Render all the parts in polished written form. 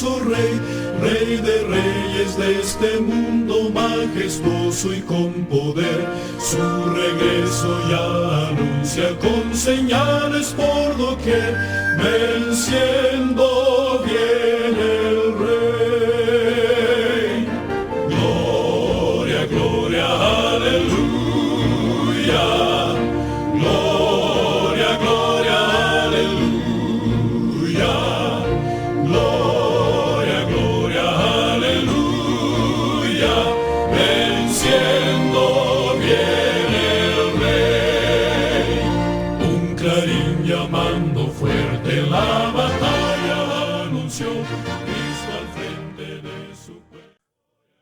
glorioso Rey, Rey de reyes de este mundo majestuoso y con poder. Su regreso ya anuncia con señales por doquier, venciendo viene el Rey. Gloria, gloria, aleluya. Gloria, gloria, aleluya. Gloria, gloria, aleluya. Venciendo viene el Rey. Un clarín llamando fuerte la batalla anunció, Cristo al frente de su pueblo.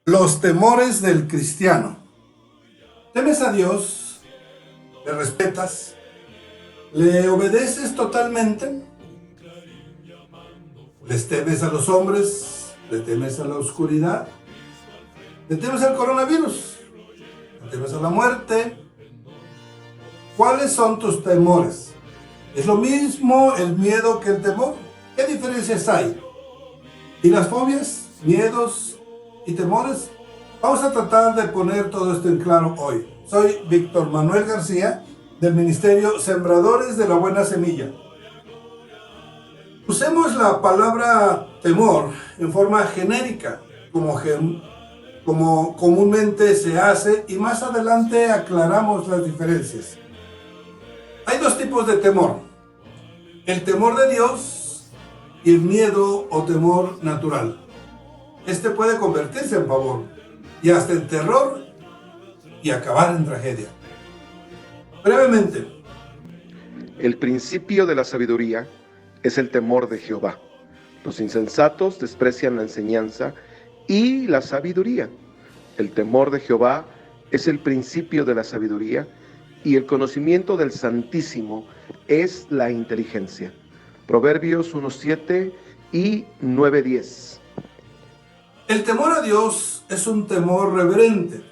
Los temores del cristiano. ¿Temes a Dios? ¿Le respetas? ¿Le obedeces totalmente? ¿Les temes a los hombres? ¿Le temes a la oscuridad? ¿Le temes al coronavirus? ¿Le temes a la muerte? ¿Cuáles son tus temores? ¿Es lo mismo el miedo que el temor? ¿Qué diferencias hay? ¿Y las fobias, miedos y temores? Vamos a tratar de poner todo esto en claro hoy. Soy Víctor Manuel García, del Ministerio Sembradores de la Buena Semilla. Usemos la palabra temor en forma genérica, como comúnmente se hace, y más adelante aclaramos las diferencias. Hay dos tipos de temor: el temor de Dios y el miedo o temor natural. Este puede convertirse en pavor y hasta en terror y acabar en tragedia. Brevemente, el principio de la sabiduría es el temor de Jehová. Los insensatos desprecian la enseñanza y la sabiduría. El temor de Jehová es el principio de la sabiduría, y el conocimiento del Santísimo es la inteligencia. Proverbios 1:7 y 9:10. el temor a Dios es un temor reverente.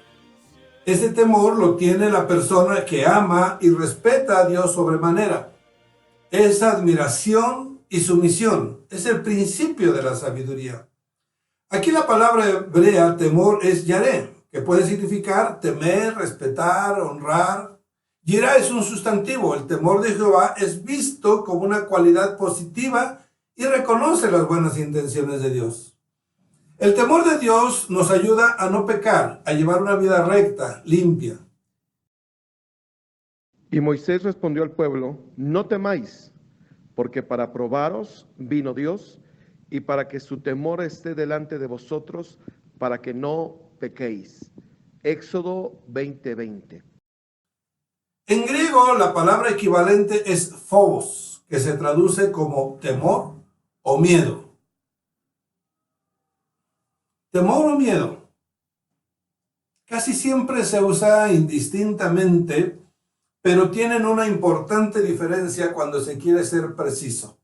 Ese temor lo tiene la persona que ama y respeta a Dios sobremanera. Es admiración y sumisión. Es el principio de la sabiduría. Aquí la palabra hebrea temor es yaré, que puede significar temer, respetar, honrar. Yirá es un sustantivo. El temor de Jehová es visto como una cualidad positiva y reconoce las buenas intenciones de Dios. El temor de Dios nos ayuda a no pecar, a llevar una vida recta, limpia. Y Moisés respondió al pueblo: no temáis, porque para probaros vino Dios, y para que su temor esté delante de vosotros, para que no pequéis. Éxodo 20:20. En griego, la palabra equivalente es phobos, que se traduce como temor o miedo. Temor o miedo casi siempre se usa indistintamente, pero tienen una importante diferencia cuando se quiere ser preciso.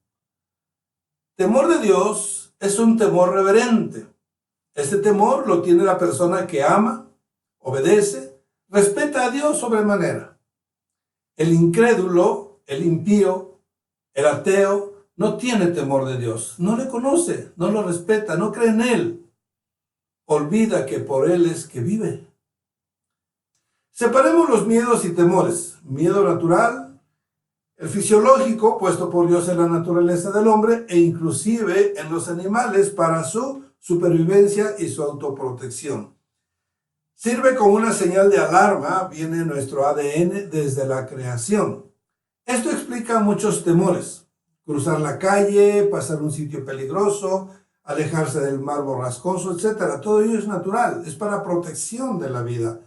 Temor de Dios es un temor reverente. Este temor lo tiene la persona que ama, obedece, respeta a Dios sobremanera. El incrédulo, el impío, el ateo, no tiene temor de Dios, no le conoce, no lo respeta, no cree en Él. Olvida que por Él es que vive. Separemos los miedos y temores. Miedo natural, el fisiológico, puesto por Dios en la naturaleza del hombre e inclusive en los animales para su supervivencia y su autoprotección. Sirve como una señal de alarma, viene en nuestro ADN desde la creación. Esto explica muchos temores: cruzar la calle, pasar un sitio peligroso, alejarse del mar borrascoso, etc. Todo ello es natural, es para protección de la vida.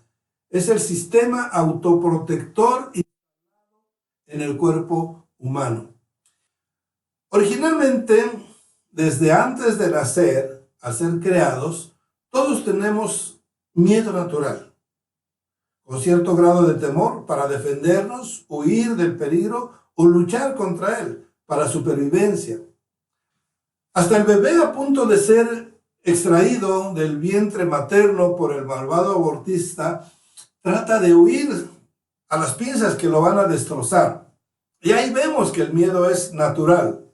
Es el sistema autoprotector en el cuerpo humano. Originalmente, desde antes de nacer, al ser creados, todos tenemos miedo natural, con cierto grado de temor para defendernos, huir del peligro o luchar contra él, para supervivencia. Hasta el bebé a punto de ser extraído del vientre materno por el malvado abortista trata de huir a las pinzas que lo van a destrozar. Y ahí vemos que el miedo es natural.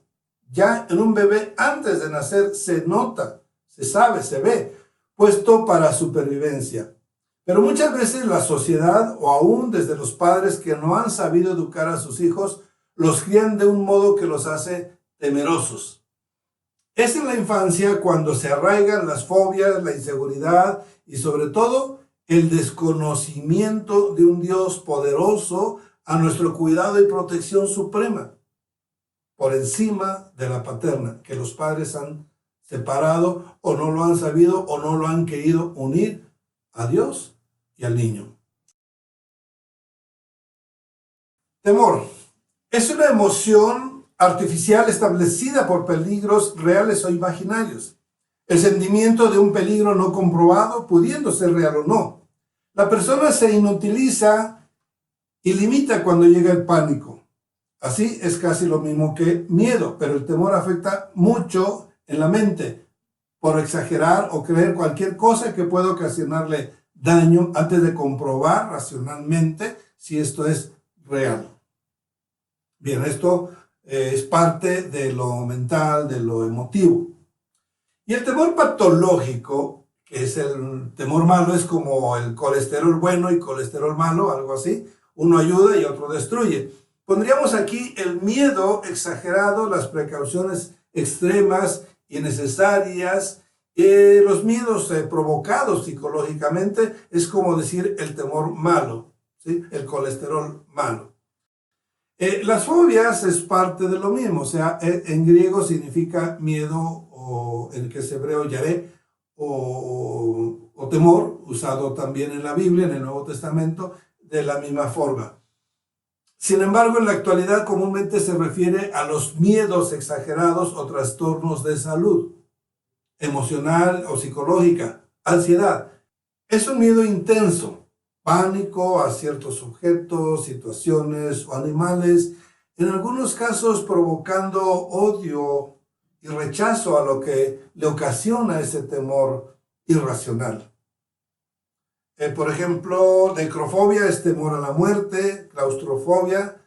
Ya en un bebé antes de nacer se nota, se sabe, se ve, puesto para supervivencia. Pero muchas veces la sociedad o aún desde los padres que no han sabido educar a sus hijos, los crían de un modo que los hace temerosos. Es en la infancia cuando se arraigan las fobias, la inseguridad y sobre todo el desconocimiento de un Dios poderoso a nuestro cuidado y protección suprema, por encima de la paterna, que los padres han separado o no lo han sabido o no lo han querido unir a Dios y al niño. Temor es una emoción artificial establecida por peligros reales o imaginarios. El sentimiento de un peligro no comprobado, pudiendo ser real o no. La persona se inutiliza y limita cuando llega el pánico. Así es casi lo mismo que miedo, pero el temor afecta mucho en la mente por exagerar o creer cualquier cosa que pueda ocasionarle daño antes de comprobar racionalmente si esto es real. Bien, esto es parte de lo mental, de lo emotivo. Y el temor patológico, que es el temor malo, es como el colesterol bueno y colesterol malo, algo así. Uno ayuda y otro destruye. Pondríamos aquí el miedo exagerado, las precauciones extremas y necesarias, los miedos provocados psicológicamente, es como decir el temor malo, ¿sí? El colesterol malo. Las fobias es parte de lo mismo, o sea, en griego significa miedo, o en el que es hebreo yaré, o temor, usado también en la Biblia, en el Nuevo Testamento, de la misma forma. Sin embargo, en la actualidad comúnmente se refiere a los miedos exagerados o trastornos de salud, emocional o psicológica, ansiedad. Es un miedo intenso, pánico a ciertos objetos, situaciones o animales, en algunos casos provocando odio y rechazo a lo que le ocasiona ese temor irracional. Por ejemplo, necrofobia es temor a la muerte, claustrofobia,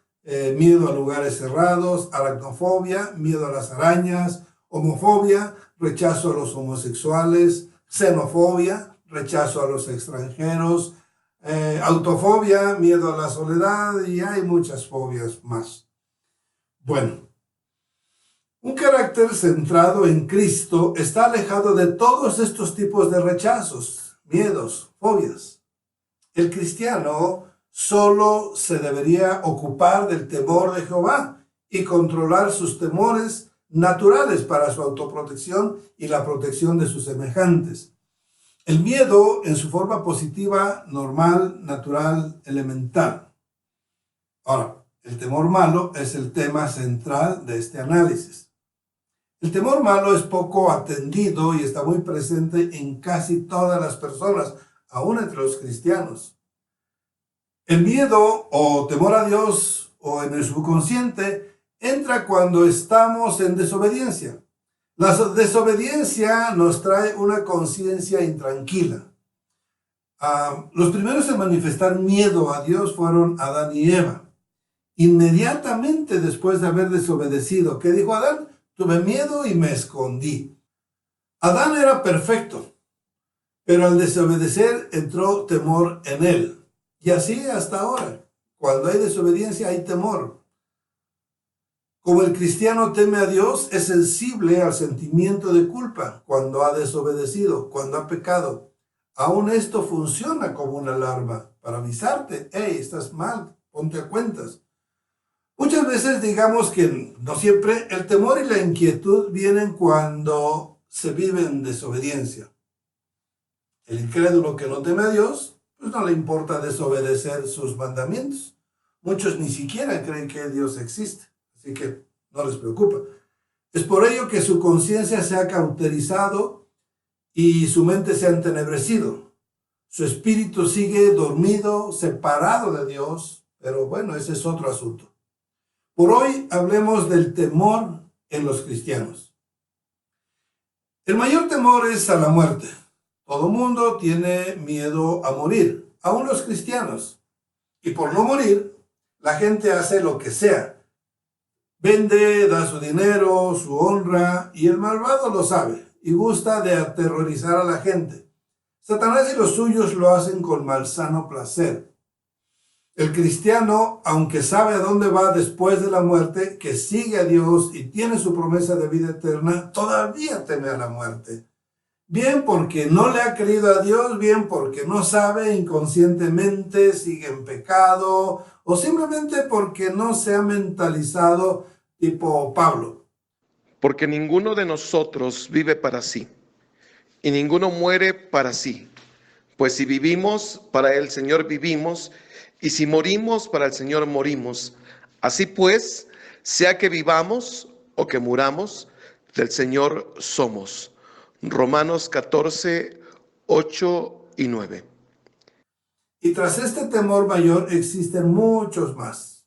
miedo a lugares cerrados, aracnofobia, miedo a las arañas, homofobia, rechazo a los homosexuales, xenofobia, rechazo a los extranjeros, autofobia, miedo a la soledad, y hay muchas fobias más. Bueno, un carácter centrado en Cristo está alejado de todos estos tipos de rechazos, miedos, fobias. El cristiano solo se debería ocupar del temor de Jehová y controlar sus temores naturales para su autoprotección y la protección de sus semejantes. El miedo en su forma positiva, normal, natural, elemental. Ahora, el temor malo es el tema central de este análisis. El temor malo es poco atendido y está muy presente en casi todas las personas, aún entre los cristianos. El miedo o temor a Dios o en el subconsciente entra cuando estamos en desobediencia. La desobediencia nos trae una conciencia intranquila. Los primeros en manifestar miedo a Dios fueron Adán y Eva. Inmediatamente después de haber desobedecido, ¿qué dijo Adán? Tuve miedo y me escondí. Adán era perfecto, pero al desobedecer entró temor en él. Y así hasta ahora. Cuando hay desobediencia hay temor. Como el cristiano teme a Dios, es sensible al sentimiento de culpa cuando ha desobedecido, cuando ha pecado. Aún esto funciona como una alarma para avisarte, hey, estás mal, ponte a cuentas. Muchas veces digamos que no siempre el temor y la inquietud vienen cuando se vive en desobediencia. El incrédulo que no teme a Dios, pues no le importa desobedecer sus mandamientos. Muchos ni siquiera creen que Dios existe, así que no les preocupa. Es por ello que su conciencia se ha cauterizado y su mente se ha entenebrecido. Su espíritu sigue dormido, separado de Dios, pero bueno, ese es otro asunto. Por hoy hablemos del temor en los cristianos. El mayor temor es a la muerte. Todo mundo tiene miedo a morir, aún los cristianos. Y por no morir, la gente hace lo que sea. Vende, da su dinero, su honra, y el malvado lo sabe y gusta de aterrorizar a la gente. Satanás y los suyos lo hacen con malsano placer. El cristiano, aunque sabe a dónde va después de la muerte, que sigue a Dios y tiene su promesa de vida eterna, todavía teme a la muerte. Bien porque no le ha creído a Dios, bien porque no sabe, inconscientemente sigue en pecado, o simplemente porque no se ha mentalizado tipo Pablo. Porque ninguno de nosotros vive para sí, y ninguno muere para sí. Pues si vivimos, para el Señor vivimos, y si morimos, para el Señor morimos. Así pues, sea que vivamos o que muramos, del Señor somos. Romanos 14, 8 y 9. Y tras este temor mayor existen muchos más.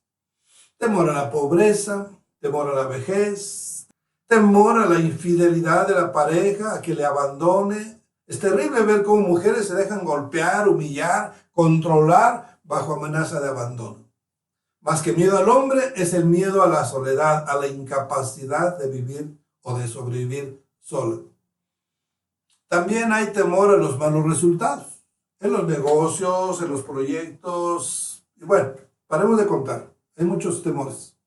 Temor a la pobreza, temor a la vejez, temor a la infidelidad de la pareja, a que le abandone. Es terrible ver cómo mujeres se dejan golpear, humillar, controlar bajo amenaza de abandono. Más que miedo al hombre es el miedo a la soledad, a la incapacidad de vivir o de sobrevivir sola. También hay temor a los malos resultados, en los negocios, en los proyectos. Y bueno, paremos de contar, hay muchos temores.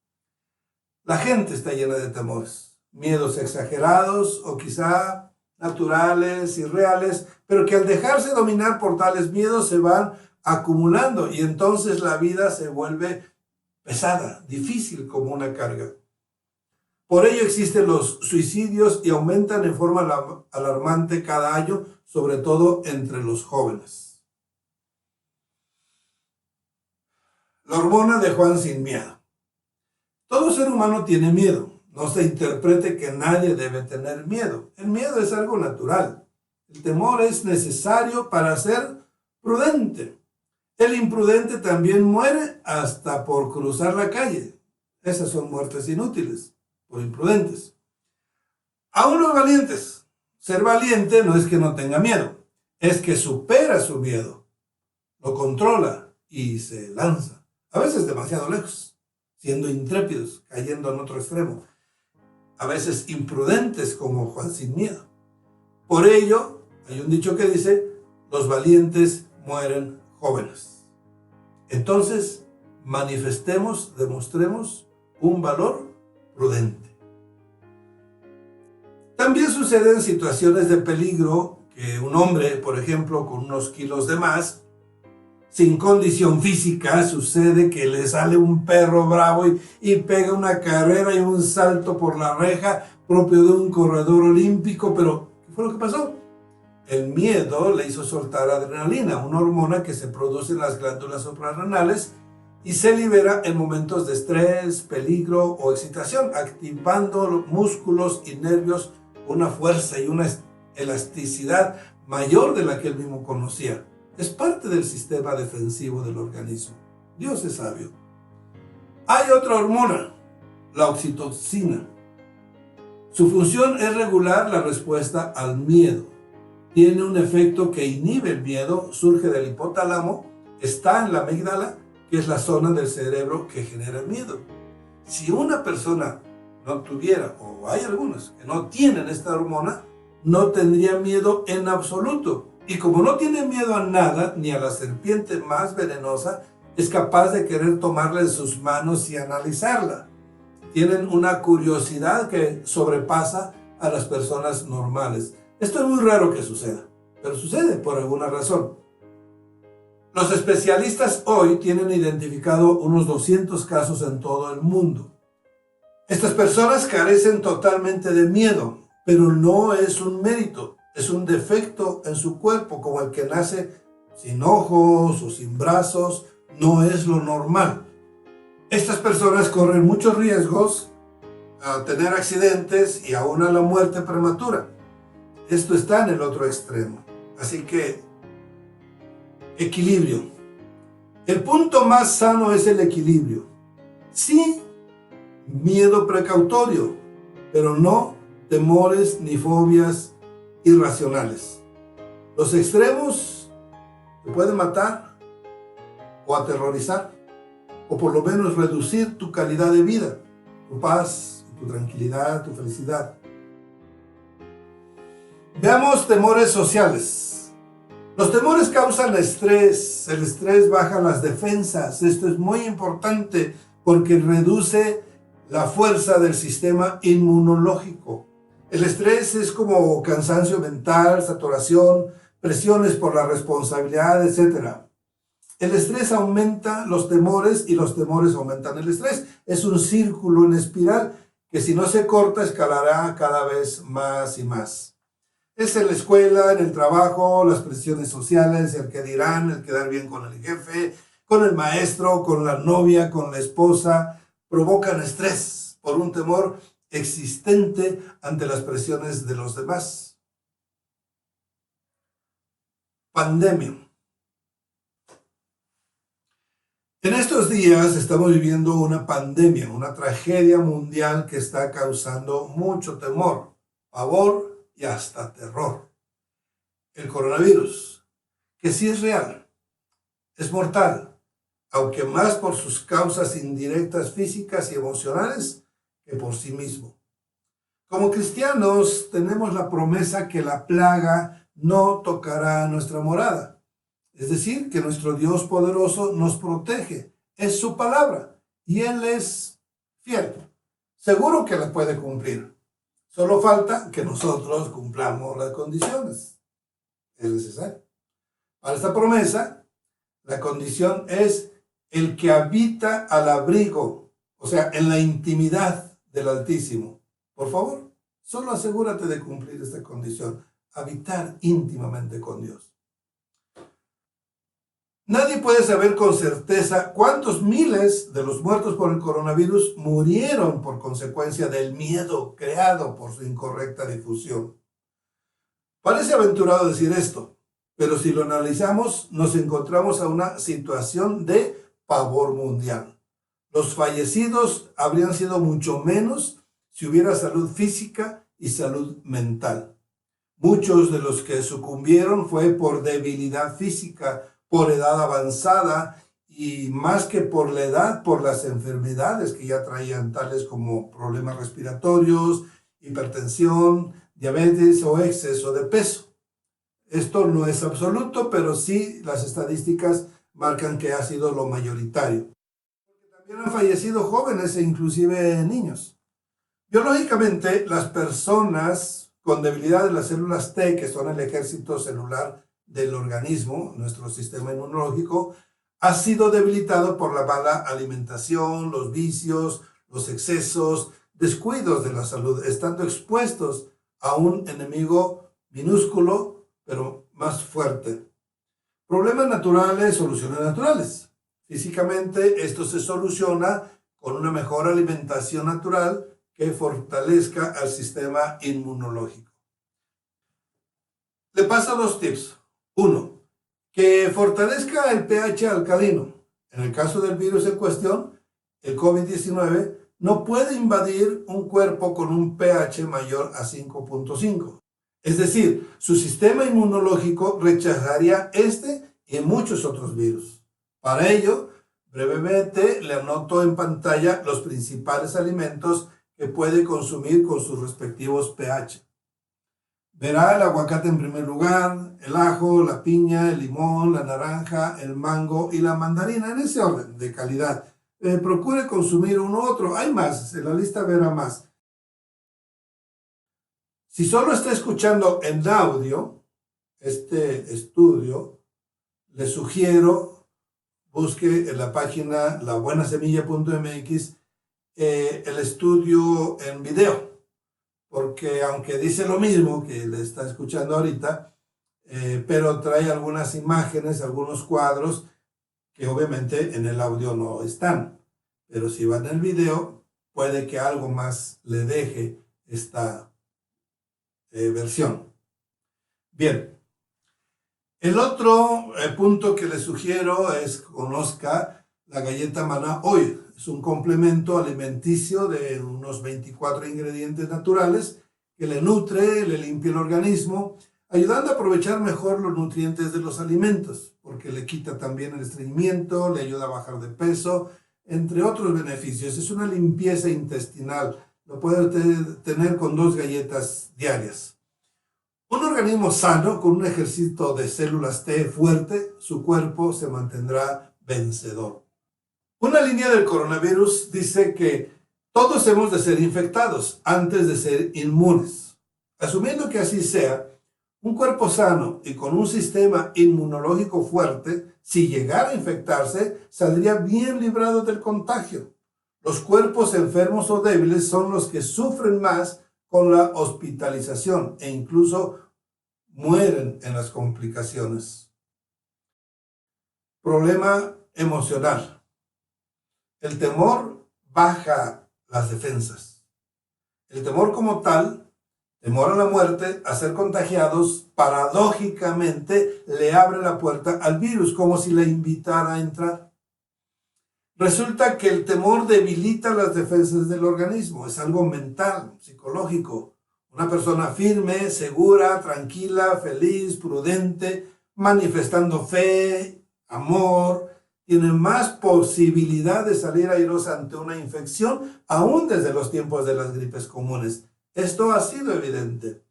La gente está llena de temores, miedos exagerados o quizá naturales, irreales, pero que al dejarse dominar por tales miedos se van acumulando y entonces la vida se vuelve pesada, difícil como una carga. Por ello existen los suicidios y aumentan en forma alarmante cada año, sobre todo entre los jóvenes. La hormona de Juan sin miedo. Todo ser humano tiene miedo. No se interprete que nadie debe tener miedo. El miedo es algo natural. El temor es necesario para ser prudente. El imprudente también muere hasta por cruzar la calle. Esas son muertes inútiles, por imprudentes. Aún los valientes. Ser valiente no es que no tenga miedo, es que supera su miedo, lo controla y se lanza. A veces demasiado lejos, siendo intrépidos, cayendo en otro extremo. A veces imprudentes como Juan sin miedo. Por ello, hay un dicho que dice, los valientes mueren jóvenes. Entonces, manifestemos, demostremos un valor prudente. También sucede en situaciones de peligro que un hombre, por ejemplo, con unos kilos de más, sin condición física, sucede que le sale un perro bravo y pega una carrera y un salto por la reja propio de un corredor olímpico, pero ¿qué fue lo que pasó? El miedo le hizo soltar adrenalina, una hormona que se produce en las glándulas suprarrenales y se libera en momentos de estrés, peligro o excitación, activando los músculos y nervios con una fuerza y una elasticidad mayor de la que él mismo conocía. Es parte del sistema defensivo del organismo. Dios es sabio. Hay otra hormona, la oxitocina. Su función es regular la respuesta al miedo. Tiene un efecto que inhibe el miedo, surge del hipotálamo, está en la amígdala, que es la zona del cerebro que genera miedo. Si una persona no tuviera, o hay algunos que no tienen esta hormona, no tendría miedo en absoluto. Y como no tiene miedo a nada, ni a la serpiente más venenosa, es capaz de querer tomarla en sus manos y analizarla. Tienen una curiosidad que sobrepasa a las personas normales. Esto es muy raro que suceda, pero sucede por alguna razón. Los especialistas hoy tienen identificado unos 200 casos en todo el mundo. Estas personas carecen totalmente de miedo, pero no es un mérito. Es un defecto en su cuerpo, como el que nace sin ojos o sin brazos, no es lo normal. Estas personas corren muchos riesgos a tener accidentes y aún a la muerte prematura. Esto está en el otro extremo. Así que, equilibrio. El punto más sano es el equilibrio. Sí, miedo precautorio, pero no temores ni fobias irracionales. Los extremos te pueden matar o aterrorizar, o por lo menos reducir tu calidad de vida. tu paz, tu tranquilidad, tu felicidad. Veamos temores sociales. Los temores causan estrés. El estrés baja las defensas. Esto es muy importante porque reduce la fuerza del sistema inmunológico. El estrés es como cansancio mental, saturación, presiones por la responsabilidad, etc. El estrés aumenta los temores y los temores aumentan el estrés. Es un círculo en espiral que si no se corta escalará cada vez más y más. Es en la escuela, en el trabajo, las presiones sociales, el que dirán, el quedar bien con el jefe, con el maestro, con la novia, con la esposa, provocan estrés por un temor existente ante las presiones de los demás. Pandemia. En estos días estamos viviendo una pandemia, una tragedia mundial que está causando mucho temor, pavor y hasta terror. El coronavirus, que sí es real, es mortal, aunque más por sus causas indirectas físicas y emocionales que por sí mismo. Como cristianos tenemos la promesa que la plaga no tocará nuestra morada. Es decir, que nuestro Dios poderoso nos protege. Es su palabra y Él es fiel. Seguro que la puede cumplir. Solo falta que nosotros cumplamos las condiciones. Es necesario. Para esta promesa, la condición es el que habita al abrigo, o sea, en la intimidad del Altísimo. Por favor, solo asegúrate de cumplir esta condición, habitar íntimamente con Dios. Nadie puede saber con certeza cuántos miles de los muertos por el coronavirus murieron por consecuencia del miedo creado por su incorrecta difusión. Parece aventurado decir esto, pero si lo analizamos, nos encontramos a una situación de pavor mundial. Los fallecidos habrían sido mucho menos si hubiera salud física y salud mental. Muchos de los que sucumbieron fue por debilidad física, por edad avanzada y más que por la edad, por las enfermedades que ya traían, tales como problemas respiratorios, hipertensión, diabetes o exceso de peso. Esto no es absoluto, pero sí las estadísticas marcan que ha sido lo mayoritario. También han fallecido jóvenes e inclusive niños. Biológicamente, las personas con debilidad de las células T, que son el ejército celular del organismo, nuestro sistema inmunológico, ha sido debilitado por la mala alimentación, los vicios, los excesos, descuidos de la salud, estando expuestos a un enemigo minúsculo, pero más fuerte. Problemas naturales, soluciones naturales. Físicamente, esto se soluciona con una mejor alimentación natural que fortalezca al sistema inmunológico. Le paso 2 tips. 1. Que fortalezca el pH alcalino. En el caso del virus en cuestión, el COVID-19 no puede invadir un cuerpo con un pH mayor a 5.5. Es decir, su sistema inmunológico rechazaría este y muchos otros virus. Para ello, brevemente le anoto en pantalla los principales alimentos que puede consumir con sus respectivos pH. Verá el aguacate en primer lugar, el ajo, la piña, el limón, la naranja, el mango y la mandarina, en ese orden de calidad. Procure consumir uno u otro. Hay más, en la lista verá más. Si solo está escuchando en audio este estudio, le sugiero busque en la página labuenasemilla.mx el estudio en video, porque aunque dice lo mismo que le está escuchando ahorita, pero trae algunas imágenes, algunos cuadros que obviamente en el audio no están, pero si va en el video puede que algo más le deje esta versión. Bien, el otro punto que le sugiero es conozca la galleta Maná Hoy. Es un complemento alimenticio de unos 24 ingredientes naturales que le nutre, le limpia el organismo, ayudando a aprovechar mejor los nutrientes de los alimentos, porque le quita también el estreñimiento, le ayuda a bajar de peso, entre otros beneficios. Es una limpieza intestinal. Lo puede tener con 2 galletas diarias. Un organismo sano, con un ejército de células T fuerte, su cuerpo se mantendrá vencedor. Una línea del coronavirus dice que todos hemos de ser infectados antes de ser inmunes. Asumiendo que así sea, un cuerpo sano y con un sistema inmunológico fuerte, si llegara a infectarse, saldría bien librado del contagio. Los cuerpos enfermos o débiles son los que sufren más con la hospitalización e incluso mueren en las complicaciones. Problema emocional. El temor baja las defensas. El temor como tal, temor a la muerte, a ser contagiados, paradójicamente le abre la puerta al virus, como si le invitara a entrar. Resulta que el temor debilita las defensas del organismo, es algo mental, psicológico. Una persona firme, segura, tranquila, feliz, prudente, manifestando fe, amor, tiene más posibilidad de salir airosa ante una infección, aún desde los tiempos de las gripes comunes. Esto ha sido evidente.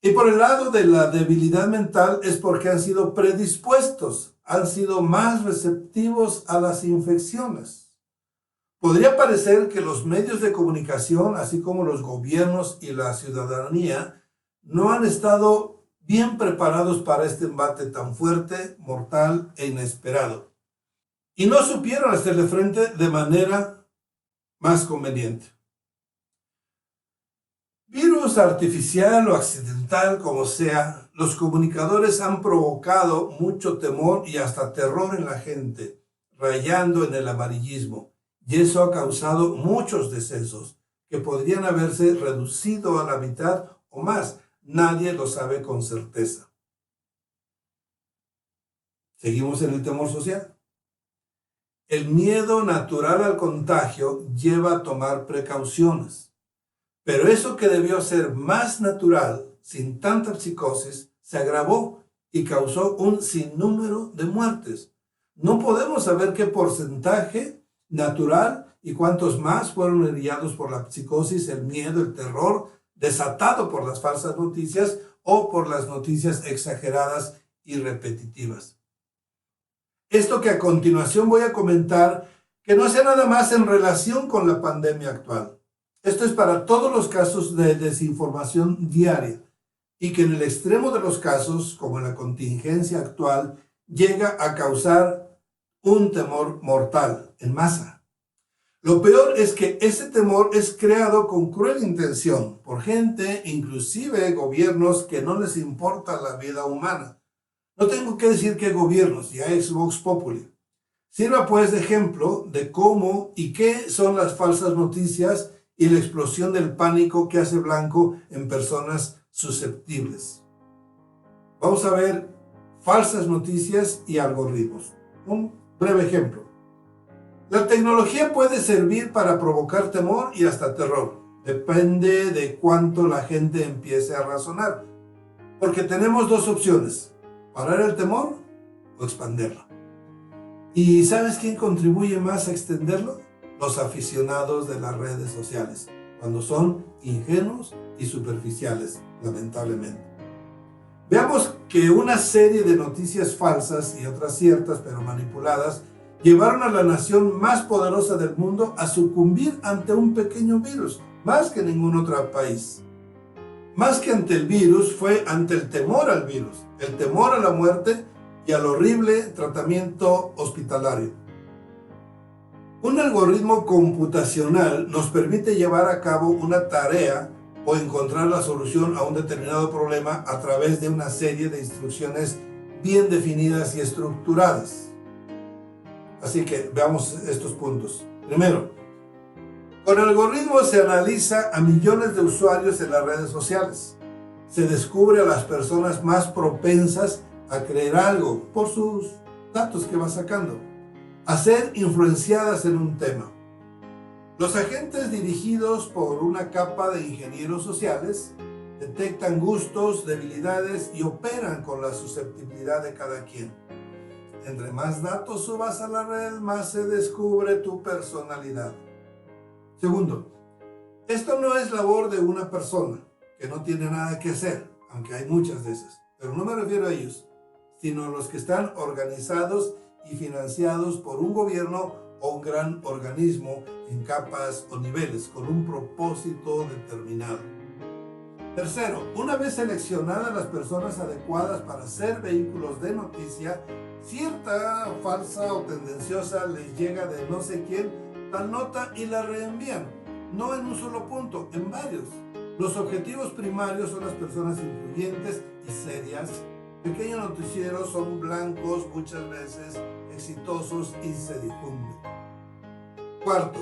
Y por el lado de la debilidad mental es porque han sido predispuestos, han sido más receptivos a las infecciones. Podría parecer que los medios de comunicación, así como los gobiernos y la ciudadanía, no han estado bien preparados para este embate tan fuerte, mortal e inesperado. Y no supieron hacerle frente de manera más conveniente. Virus artificial o accidental, como sea, los comunicadores han provocado mucho temor y hasta terror en la gente, rayando en el amarillismo. Y eso ha causado muchos decesos que podrían haberse reducido a la mitad o más. Nadie lo sabe con certeza. Seguimos en el temor social. El miedo natural al contagio lleva a tomar precauciones. Pero eso que debió ser más natural, sin tanta psicosis, se agravó y causó un sinnúmero de muertes. No podemos saber qué porcentaje natural y cuántos más fueron heridos por la psicosis, el miedo, el terror, desatado por las falsas noticias o por las noticias exageradas y repetitivas. Esto que a continuación voy a comentar, que no sea nada más en relación con la pandemia actual. Esto es para todos los casos de desinformación diaria y que en el extremo de los casos, como en la contingencia actual, llega a causar un temor mortal en masa. Lo peor es que ese temor es creado con cruel intención por gente, inclusive gobiernos, que no les importa la vida humana. No tengo que decir qué gobiernos, ya es Vox Populi. Sirva pues de ejemplo de cómo y qué son las falsas noticias y la explosión del pánico que hace blanco en personas susceptibles. Vamos a ver falsas noticias y algoritmos. Un breve ejemplo. La tecnología puede servir para provocar temor y hasta terror. Depende de cuánto la gente empiece a razonar. Porque tenemos 2 opciones: parar el temor o expandirlo. ¿Y sabes quién contribuye más a extenderlo? Los aficionados de las redes sociales, cuando son ingenuos y superficiales, lamentablemente. Veamos que una serie de noticias falsas y otras ciertas pero manipuladas llevaron a la nación más poderosa del mundo a sucumbir ante un pequeño virus, más que ningún otro país. Más que ante el virus, fue ante el temor al virus, el temor a la muerte y al horrible tratamiento hospitalario. Un algoritmo computacional nos permite llevar a cabo una tarea o encontrar la solución a un determinado problema a través de una serie de instrucciones bien definidas y estructuradas. Así que veamos estos puntos. Primero, con el algoritmo se analiza a millones de usuarios en las redes sociales. Se descubre a las personas más propensas a creer algo por sus datos que va sacando, a ser influenciadas en un tema. Los agentes dirigidos por una capa de ingenieros sociales detectan gustos, debilidades y operan con la susceptibilidad de cada quien. Entre más datos subas a la red, más se descubre tu personalidad. Segundo, esto no es labor de una persona que no tiene nada que hacer, aunque hay muchas de esas, pero no me refiero a ellos, sino a los que están organizados y financiados por un gobierno o un gran organismo en capas o niveles, con un propósito determinado. Tercero, una vez seleccionadas las personas adecuadas para ser vehículos de noticia, cierta falsa o tendenciosa les llega de no sé quién tal nota y la reenvían, no en un solo punto, en varios. Los objetivos primarios son las personas influyentes y serias. Pequeños noticieros son blancos, muchas veces exitosos y se difunden. Cuarto,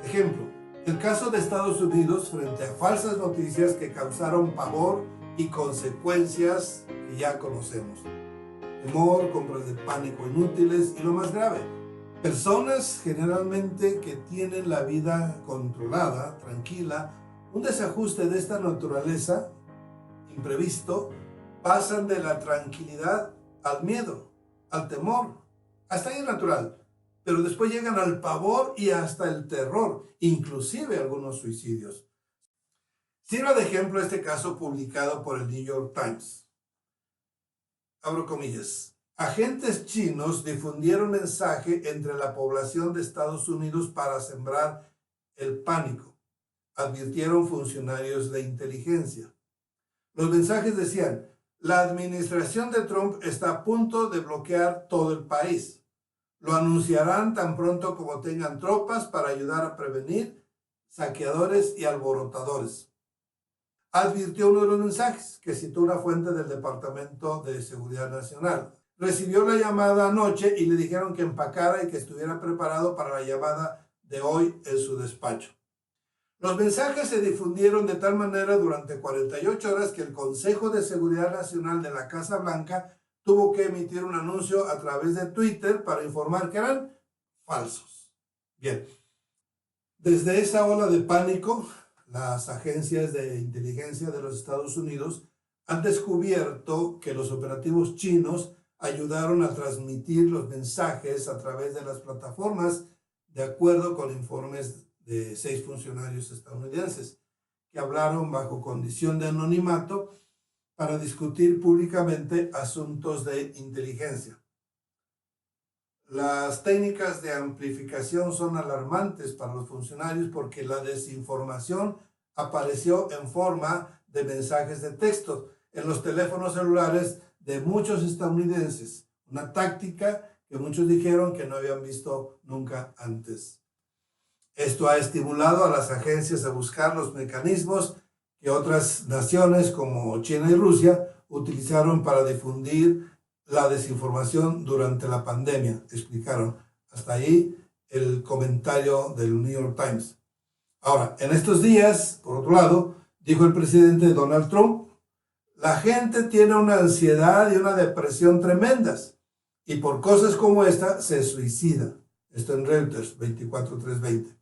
ejemplo, el caso de Estados Unidos frente a falsas noticias que causaron pavor y consecuencias que ya conocemos. Temor, compras de pánico inútiles y lo más grave, personas generalmente que tienen la vida controlada, tranquila, un desajuste de esta naturaleza, imprevisto, pasan de la tranquilidad al miedo, al temor, hasta ahí es natural, pero después llegan al pavor y hasta el terror, inclusive algunos suicidios. Sirva de ejemplo este caso publicado por el New York Times. Abro comillas. Agentes chinos difundieron mensaje entre la población de Estados Unidos para sembrar el pánico, advirtieron funcionarios de inteligencia. Los mensajes decían: la administración de Trump está a punto de bloquear todo el país. Lo anunciarán tan pronto como tengan tropas para ayudar a prevenir saqueadores y alborotadores. Advirtió uno de los mensajes, que citó una fuente del Departamento de Seguridad Nacional. Recibió la llamada anoche y le dijeron que empacara y que estuviera preparado para la llamada de hoy en su despacho. Los mensajes se difundieron de tal manera durante 48 horas que el Consejo de Seguridad Nacional de la Casa Blanca tuvo que emitir un anuncio a través de Twitter para informar que eran falsos. Bien, desde esa ola de pánico, las agencias de inteligencia de los Estados Unidos han descubierto que los operativos chinos ayudaron a transmitir los mensajes a través de las plataformas, de acuerdo con informes de 6 funcionarios estadounidenses que hablaron bajo condición de anonimato para discutir públicamente asuntos de inteligencia. Las técnicas de amplificación son alarmantes para los funcionarios porque la desinformación apareció en forma de mensajes de texto en los teléfonos celulares de muchos estadounidenses, una táctica que muchos dijeron que no habían visto nunca antes. Esto ha estimulado a las agencias a buscar los mecanismos que otras naciones como China y Rusia utilizaron para difundir la desinformación durante la pandemia, explicaron. Hasta ahí el comentario del New York Times. Ahora, en estos días, por otro lado, dijo el presidente Donald Trump, la gente tiene una ansiedad y una depresión tremendas y por cosas como esta se suicida. Esto en Reuters 24/320.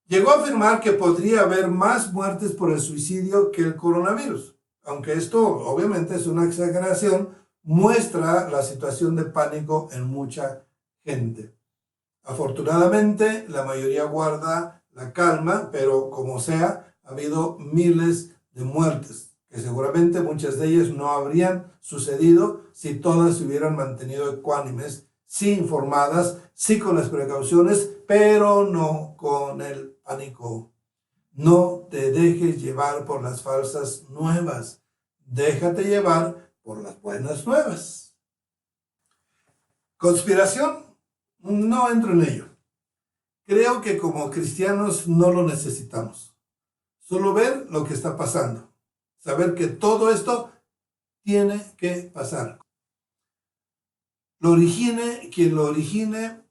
Llegó a afirmar que podría haber más muertes por el suicidio que el coronavirus. Aunque esto obviamente es una exageración, muestra la situación de pánico en mucha gente. Afortunadamente, la mayoría guarda la calma, pero como sea, ha habido miles de muertes, que seguramente muchas de ellas no habrían sucedido si todas se hubieran mantenido ecuánimes, sí informadas, sí con las precauciones, pero no con el pánico. No te dejes llevar por las falsas nuevas. Déjate llevar por las buenas nuevas. Conspiración, no entro en ello. Creo que como cristianos no lo necesitamos. Solo ver lo que está pasando. Saber que todo esto tiene que pasar. Lo origine quien lo origine,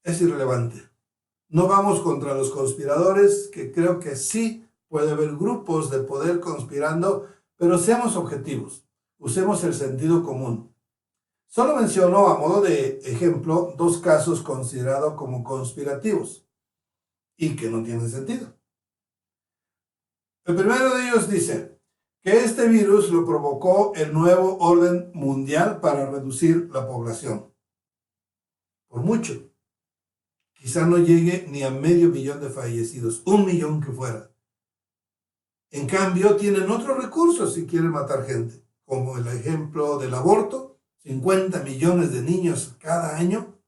es irrelevante. No vamos contra los conspiradores, que creo que sí puede haber grupos de poder conspirando, pero seamos objetivos, usemos el sentido común. Solo menciono a modo de ejemplo 2 casos considerados como conspirativos y que no tienen sentido. El primero de ellos dice que este virus lo provocó el nuevo orden mundial para reducir la población. Por mucho. Quizá no llegue ni a 500.000 de fallecidos, 1.000.000 que fuera. En cambio, tienen otros recursos si quieren matar gente, como el ejemplo del aborto, 50 millones de niños cada año,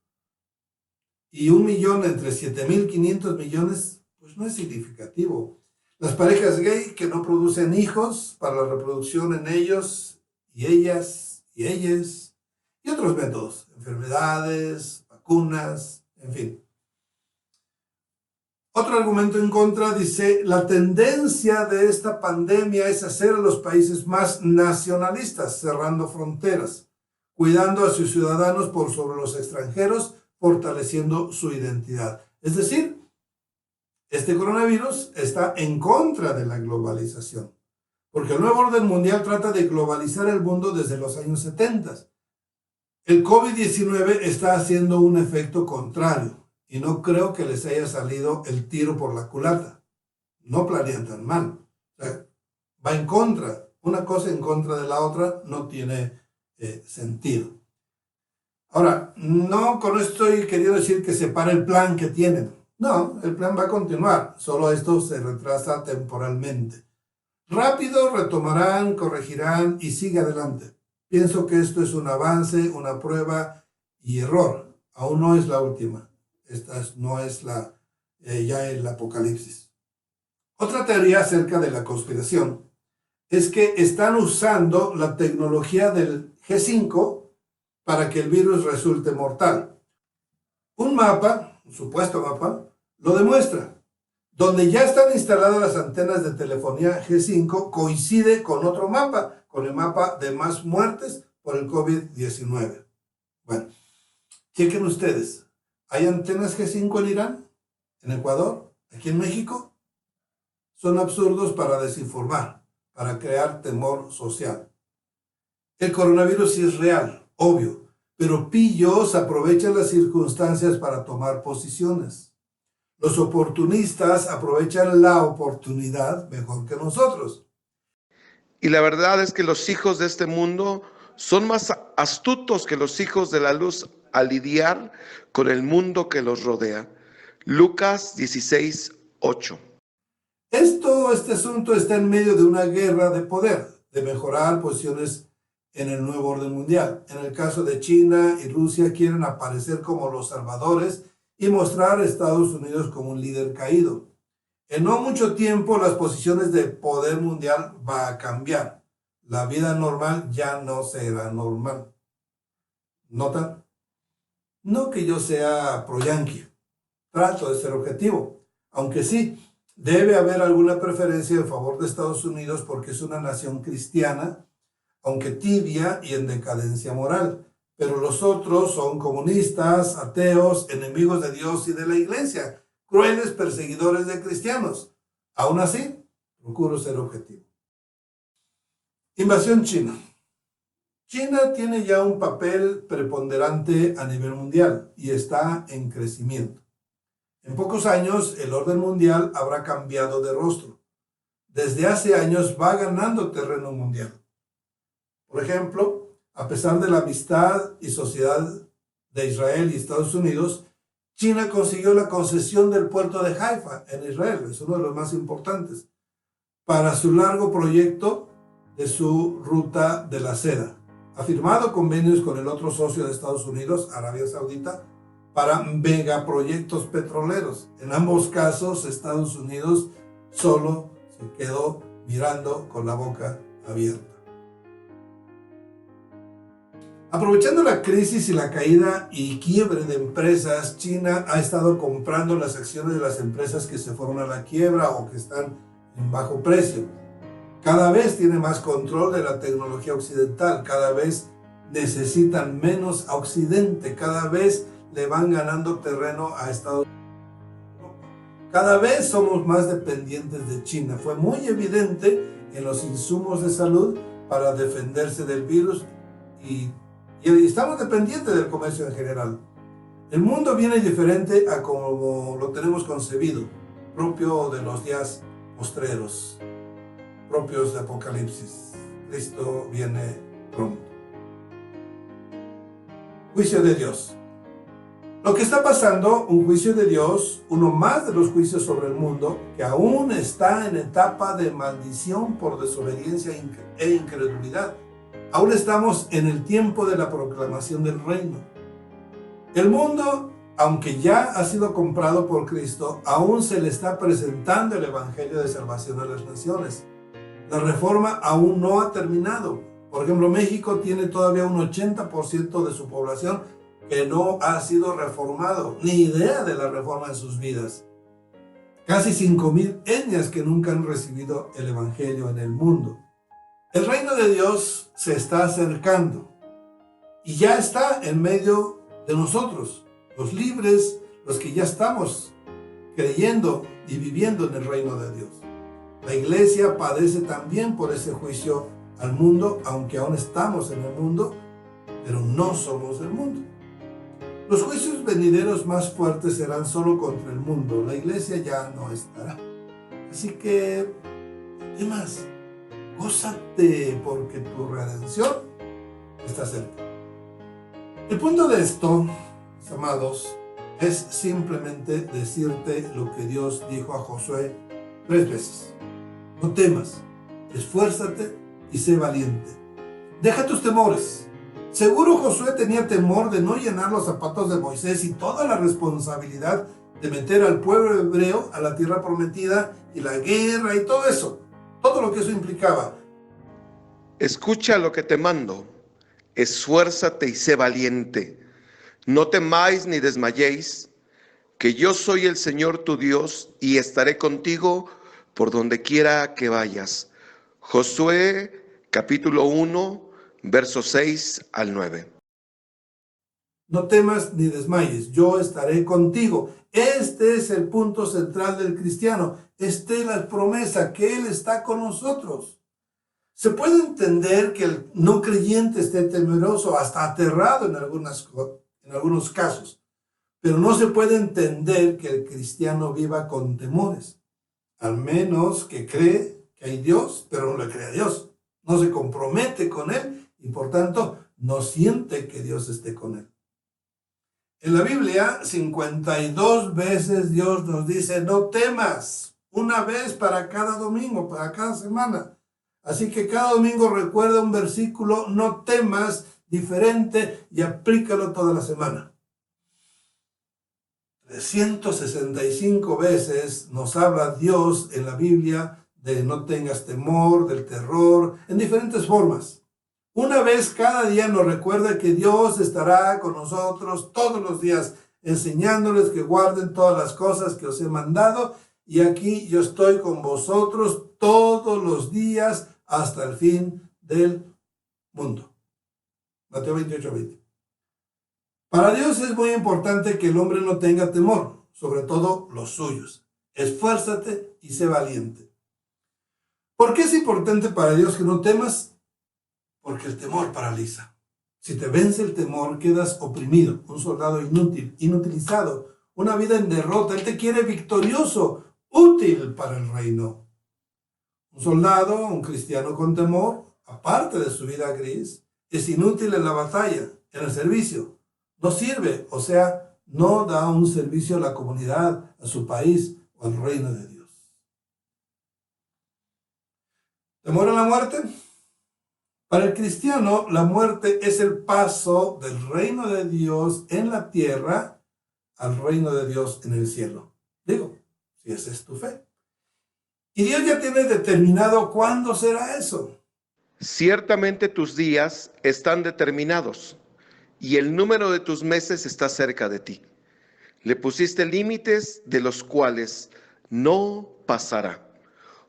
y 1.000.000 entre 7.500 millones, pues no es significativo. Las parejas gay que no producen hijos para la reproducción en ellos y ellas y ellas, y otros métodos, enfermedades, vacunas, en fin. Otro argumento en contra dice, la tendencia de esta pandemia es hacer a los países más nacionalistas, cerrando fronteras, cuidando a sus ciudadanos por sobre los extranjeros, fortaleciendo su identidad. Es decir, este coronavirus está en contra de la globalización, porque el nuevo orden mundial trata de globalizar el mundo desde los años 70. El COVID-19 está haciendo un efecto contrario y no creo que les haya salido el tiro por la culata. No planean tan mal. O sea, va en contra. Una cosa en contra de la otra no tiene sentido. Ahora, no con esto estoy queriendo decir que se pare el plan que tienen. No, el plan va a continuar, solo esto se retrasa temporalmente. Rápido retomarán, corregirán y sigue adelante. Pienso que esto es un avance, una prueba y error. Aún no es la última. Esta no es ya el apocalipsis. Otra teoría acerca de la conspiración es que están usando la tecnología del G5 para que el virus resulte mortal. Un mapa, un supuesto mapa, lo demuestra. Donde ya están instaladas las antenas de telefonía G5 coincide con otro mapa, con el mapa de más muertes por el COVID-19. Bueno, chequen ustedes. ¿Hay antenas G5 en Irán? ¿En Ecuador? ¿Aquí en México? Son absurdos para desinformar, para crear temor social. El coronavirus sí es real, obvio, pero pillos aprovechan las circunstancias para tomar posiciones. Los oportunistas aprovechan la oportunidad mejor que nosotros. Y la verdad es que los hijos de este mundo son más astutos que los hijos de la luz al lidiar con el mundo que los rodea. Lucas 16:8. Este asunto está en medio de una guerra de poder, de mejorar posiciones en el nuevo orden mundial. En el caso de China y Rusia quieren aparecer como los salvadores y mostrar a Estados Unidos como un líder caído. En no mucho tiempo las posiciones de poder mundial va a cambiar. La vida normal ya no será normal. ¿Notan? No que yo sea pro-yanqui. Trato de ser objetivo. Aunque sí, debe haber alguna preferencia en favor de Estados Unidos porque es una nación cristiana, aunque tibia y en decadencia moral. Pero los otros son comunistas, ateos, enemigos de Dios y de la iglesia, crueles perseguidores de cristianos. Aún así, procuro ser objetivo. Invasión china. China tiene ya un papel preponderante a nivel mundial y está en crecimiento. En pocos años, el orden mundial habrá cambiado de rostro. Desde hace años va ganando terreno mundial. Por ejemplo, a pesar de la amistad y sociedad de Israel y Estados Unidos, China consiguió la concesión del puerto de Haifa en Israel, es uno de los más importantes, para su largo proyecto de su ruta de la seda. Ha firmado convenios con el otro socio de Estados Unidos, Arabia Saudita, para megaproyectos petroleros. En ambos casos, Estados Unidos solo se quedó mirando con la boca abierta. Aprovechando la crisis y la caída y quiebre de empresas, China ha estado comprando las acciones de las empresas que se fueron a la quiebra o que están en bajo precio. Cada vez tiene más control de la tecnología occidental, cada vez necesitan menos a Occidente, cada vez le van ganando terreno a Estados Unidos. Cada vez somos más dependientes de China. Fue muy evidente en los insumos de salud para defenderse del virus y estamos dependientes del comercio en general. El mundo viene diferente a como lo tenemos concebido, propio de los días postreros, propios de Apocalipsis. Cristo viene pronto. Juicio de Dios. Lo que está pasando, un juicio de Dios, uno más de los juicios sobre el mundo, que aún está en etapa de maldición por desobediencia e incredulidad. Aún estamos en el tiempo de la proclamación del reino. El mundo, aunque ya ha sido comprado por Cristo, aún se le está presentando el evangelio de salvación a las naciones. La reforma aún no ha terminado. Por ejemplo, México tiene todavía un 80% de su población que no ha sido reformado, ni idea de la reforma en sus vidas. Casi 5,000 etnias que nunca han recibido el evangelio en el mundo. El reino de Dios se está acercando y ya está en medio de nosotros, los libres, los que ya estamos creyendo y viviendo en el reino de Dios. La iglesia padece también por ese juicio al mundo, aunque aún estamos en el mundo, pero no somos el mundo. Los juicios venideros más fuertes serán solo contra el mundo. La iglesia ya no estará. Así que, ¿qué más? Gózate porque tu redención está cerca. El punto de esto, mis amados, es simplemente decirte lo que Dios dijo a Josué 3 veces. No temas, esfuérzate y sé valiente. Deja tus temores. Seguro Josué tenía temor de no llenar los zapatos de Moisés y toda la responsabilidad de meter al pueblo hebreo a la tierra prometida y la guerra y todo eso. Todo lo que eso implicaba. Escucha lo que te mando, esfuérzate y sé valiente. No temáis ni desmayéis, que yo soy el Señor tu Dios y estaré contigo por donde quiera que vayas. Josué capítulo 1, versos 6 al 9. No temas ni desmayes, yo estaré contigo. Este es el punto central del cristiano. Esta es la promesa, que Él está con nosotros. Se puede entender que el no creyente esté temeroso, hasta aterrado en algunos casos, pero no se puede entender que el cristiano viva con temores, al menos que cree que hay Dios, pero no le cree a Dios. No se compromete con Él y por tanto no siente que Dios esté con Él. En la Biblia, 52 veces Dios nos dice, no temas, una vez para cada domingo, para cada semana. Así que cada domingo recuerda un versículo, no temas, diferente, y aplícalo toda la semana. 365 veces nos habla Dios en la Biblia de no tengas temor, del terror, en diferentes formas. Una vez cada día nos recuerda que Dios estará con nosotros todos los días, enseñándoles que guarden todas las cosas que os he mandado, y aquí yo estoy con vosotros todos los días hasta el fin del mundo. Mateo 28:20. Para Dios es muy importante que el hombre no tenga temor, sobre todo los suyos. Esfuérzate y sé valiente. ¿Por qué es importante para Dios que no temas? Porque el temor paraliza. Si te vence el temor, quedas oprimido, un soldado inútil, inutilizado, una vida en derrota. Él te quiere victorioso, útil para el reino. Un soldado, un cristiano con temor, aparte de su vida gris, es inútil en la batalla, en el servicio. No sirve, o sea, no da un servicio a la comunidad, a su país o al reino de Dios. ¿Temor a la muerte? Para el cristiano, la muerte es el paso del reino de Dios en la tierra al reino de Dios en el cielo. Digo, si esa es tu fe. Y Dios ya tiene determinado cuándo será eso. Ciertamente tus días están determinados y el número de tus meses está cerca de ti. Le pusiste límites de los cuales no pasará.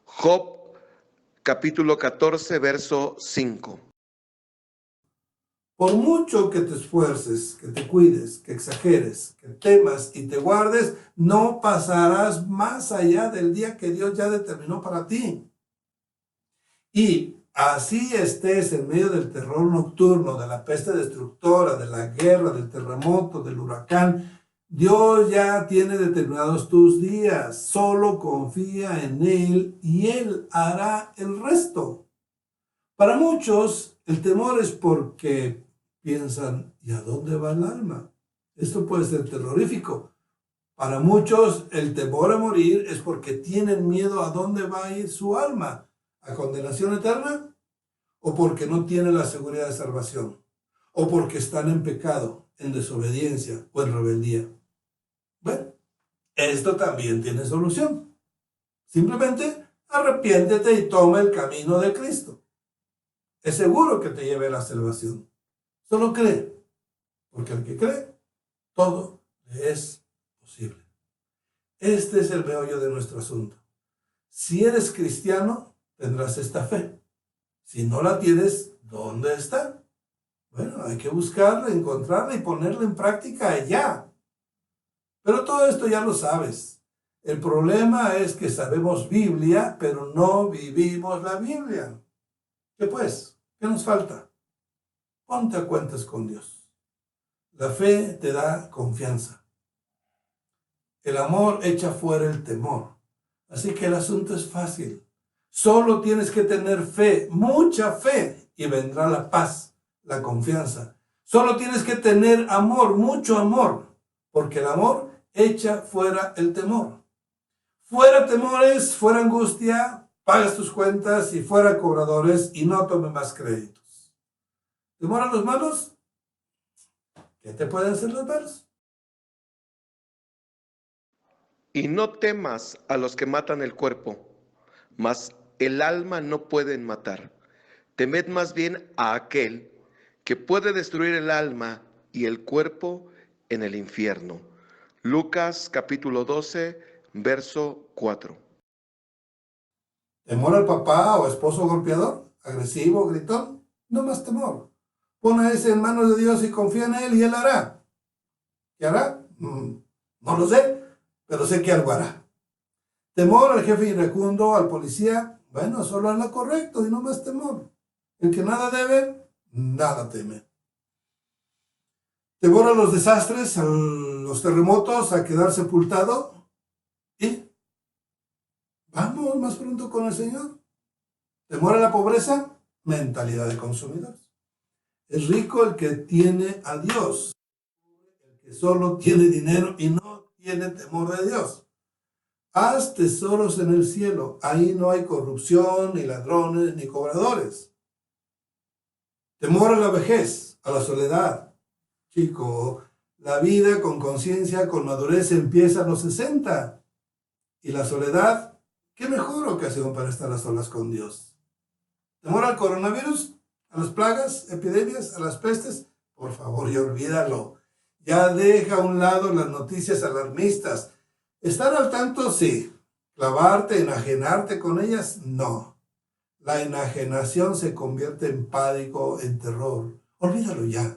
Job capítulo 14, verso 5. Por mucho que te esfuerces, que te cuides, que exageres, que temas y te guardes, no pasarás más allá del día que Dios ya determinó para ti. Y así estés en medio del terror nocturno, de la peste destructora, de la guerra, del terremoto, del huracán, Dios ya tiene determinados tus días. Solo confía en Él y Él hará el resto. Para muchos, el temor es porque piensan, ¿y a dónde va el alma? Esto puede ser terrorífico. Para muchos, el temor a morir es porque tienen miedo a dónde va a ir su alma, a condenación eterna, o porque no tienen la seguridad de salvación, o porque están en pecado, en desobediencia o en rebeldía. Bueno, esto también tiene solución. Simplemente arrepiéntete y toma el camino de Cristo. Es seguro que te lleve a la salvación. Solo cree, porque al que cree, todo le es posible. Este es el meollo de nuestro asunto. Si eres cristiano, tendrás esta fe. Si no la tienes, ¿dónde está? Bueno, hay que buscarla, encontrarla y ponerla en práctica ya. Pero todo esto ya lo sabes. El problema es que sabemos Biblia, pero no vivimos la Biblia. ¿Qué pues? ¿Qué nos falta? Ponte a cuentas con Dios. La fe te da confianza. El amor echa fuera el temor. Así que el asunto es fácil. Solo tienes que tener fe, mucha fe, y vendrá la paz, la confianza. Solo tienes que tener amor, mucho amor, porque el amor echa fuera el temor. Fuera temores, fuera angustia, pagas tus cuentas y fuera cobradores y no tome más créditos. ¿Temor a los malos? ¿Qué te pueden hacer los malos? Y no temas a los que matan el cuerpo, mas el alma no pueden matar. Temed más bien a aquel que puede destruir el alma y el cuerpo en el infierno. Lucas capítulo 12, verso 4. ¿Temor al papá o esposo golpeador, agresivo, gritón? No más temor. Pon a ese en manos de Dios y confía en Él y Él hará. ¿Qué hará? No lo sé, pero sé que algo hará. Temor al jefe iracundo, al policía, bueno, solo hazlo correcto y no más temor. El que nada debe, nada teme. Temor a los desastres, a los terremotos, a quedar sepultado. Y vamos más pronto con el Señor. Temor a la pobreza, mentalidad de consumidores. Es rico el que tiene a Dios, el que solo tiene dinero y no tiene temor de Dios. Haz tesoros en el cielo, ahí no hay corrupción, ni ladrones, ni cobradores. Temor a la vejez, a la soledad. Chico, la vida con conciencia, con madurez empieza a los 60. Y la soledad, qué mejor ocasión para estar a solas con Dios. Temor al coronavirus, a las plagas, epidemias, a las pestes, por favor, ya olvídalo. Ya deja a un lado las noticias alarmistas. Estar al tanto, sí. Clavarte, enajenarte con ellas, no. La enajenación se convierte en pánico, en terror. Olvídalo ya.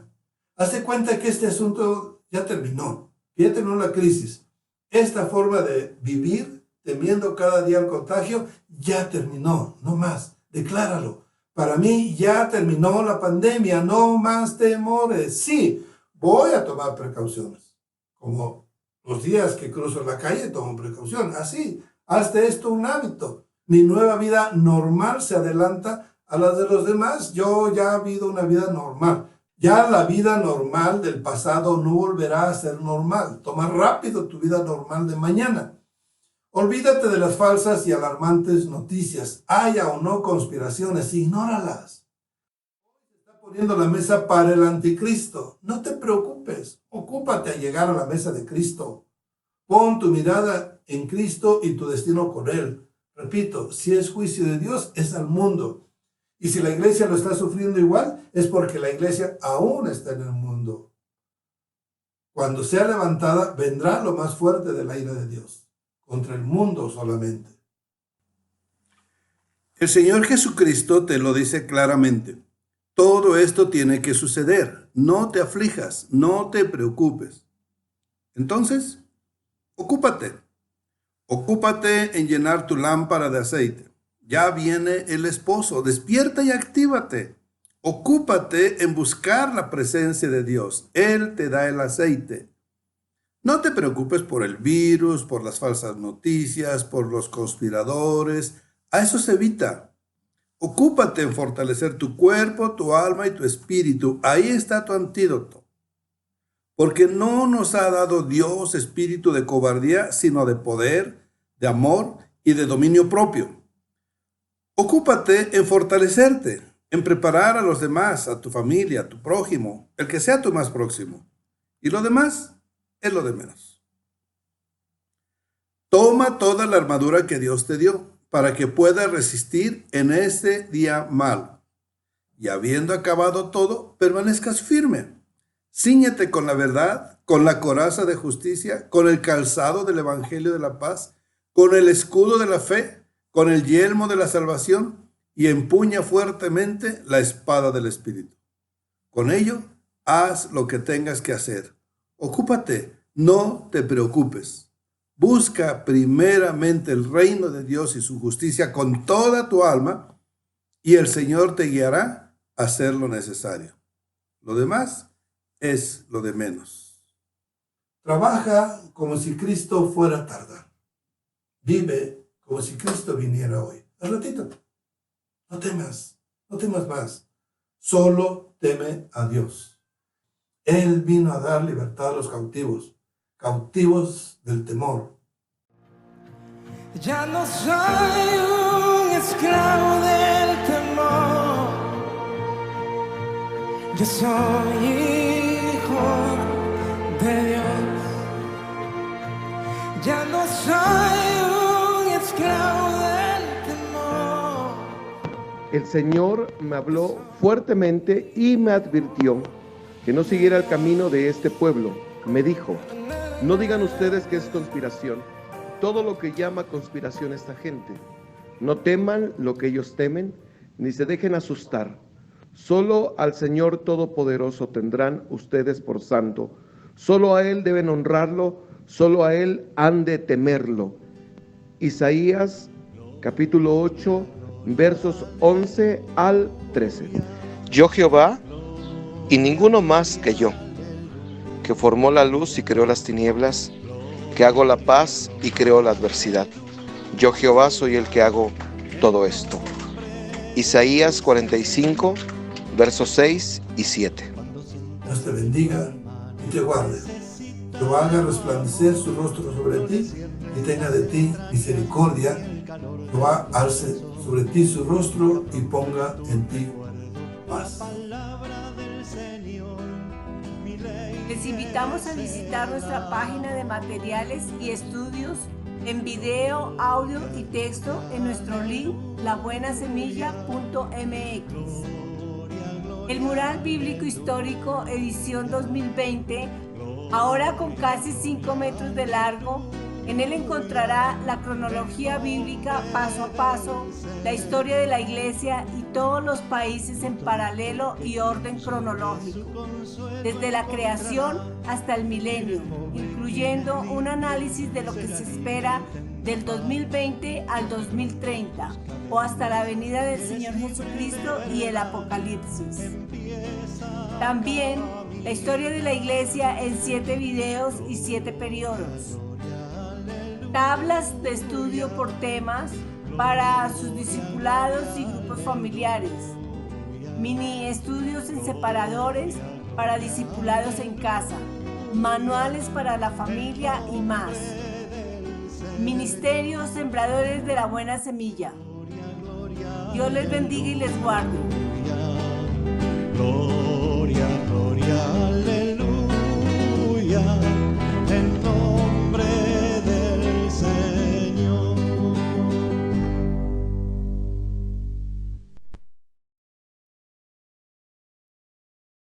Hazte cuenta que este asunto ya terminó, que ya terminó la crisis. Esta forma de vivir, temiendo cada día el contagio, ya terminó, no más. Decláralo. Para mí ya terminó la pandemia, no más temores. Sí, voy a tomar precauciones. Como los días que cruzo la calle tomo precaución. Así, hazte esto un hábito. Mi nueva vida normal se adelanta a la de los demás. Yo ya he vivido una vida normal. Ya la vida normal del pasado no volverá a ser normal. Toma rápido tu vida normal de mañana. Olvídate de las falsas y alarmantes noticias. Haya o no conspiraciones, ignóralas. Se está poniendo la mesa para el anticristo. No te preocupes. Ocúpate a llegar a la mesa de Cristo. Pon tu mirada en Cristo y tu destino con Él. Repito, si es juicio de Dios, es al mundo. Y si la iglesia lo está sufriendo igual, es porque la iglesia aún está en el mundo. Cuando sea levantada, vendrá lo más fuerte de la ira de Dios, contra el mundo solamente. El Señor Jesucristo te lo dice claramente. Todo esto tiene que suceder. No te aflijas, no te preocupes. Entonces, ocúpate. Ocúpate en llenar tu lámpara de aceite. Ya viene el esposo. Despierta y actívate. Ocúpate en buscar la presencia de Dios. Él te da el aceite. No te preocupes por el virus, por las falsas noticias, por los conspiradores. A eso se evita. Ocúpate en fortalecer tu cuerpo, tu alma y tu espíritu. Ahí está tu antídoto. Porque no nos ha dado Dios espíritu de cobardía, sino de poder, de amor y de dominio propio. Ocúpate en fortalecerte, en preparar a los demás, a tu familia, a tu prójimo, el que sea tu más próximo. Y lo demás es lo de menos. Toma toda la armadura que Dios te dio para que puedas resistir en este día malo. Y habiendo acabado todo, permanezcas firme. Cíñete con la verdad, con la coraza de justicia, con el calzado del evangelio de la paz, con el escudo de la fe, con el yelmo de la salvación y empuña fuertemente la espada del Espíritu. Con ello, haz lo que tengas que hacer. Ocúpate, no te preocupes. Busca primeramente el reino de Dios y su justicia con toda tu alma y el Señor te guiará a hacer lo necesario. Lo demás es lo de menos. Trabaja como si Cristo fuera a tardar. Vive como si Cristo viniera hoy. Al ratito. No temas más. Solo teme a Dios. Él vino a dar libertad a los cautivos, cautivos del temor. Ya no soy un esclavo del temor. Yo soy hijo de Dios. Ya no soy un esclavo del temor. El Señor me habló fuertemente y me advirtió que no siguiera el camino de este pueblo. Me dijo: no digan ustedes que es conspiración, todo lo que llama conspiración esta gente. No teman lo que ellos temen, ni se dejen asustar. Solo al Señor Todopoderoso tendrán ustedes por santo. Solo a Él deben honrarlo, solo a Él han de temerlo. Isaías capítulo 8, versos 11 al 13. Yo Jehová, y ninguno más que yo, que formó la luz y creó las tinieblas, que hago la paz y creo la adversidad. Yo Jehová soy el que hago todo esto. Isaías 45, versos 6 y 7. Dios te bendiga y te guarde. Jehová haga resplandecer su rostro sobre ti y tenga de ti misericordia. Jehová alce sobre ti su rostro y ponga en ti paz. Les invitamos a visitar nuestra página de materiales y estudios en video, audio y texto en nuestro link labuenasemilla.mx. El mural bíblico histórico edición 2020, ahora con casi 5 metros de largo. En él encontrará la cronología bíblica paso a paso, la historia de la iglesia y todos los países en paralelo y orden cronológico, desde la creación hasta el milenio, incluyendo un análisis de lo que se espera del 2020 al 2030 o hasta la venida del Señor Jesucristo y el Apocalipsis. También la historia de la iglesia en 7 videos y 7 periodos. Tablas de estudio por temas para sus discipulados y grupos familiares. Mini estudios en separadores para discipulados en casa. Manuales para la familia y más. Ministerio Sembradores de la Buena Semilla. Dios les bendiga y les guarde. Gloria, gloria.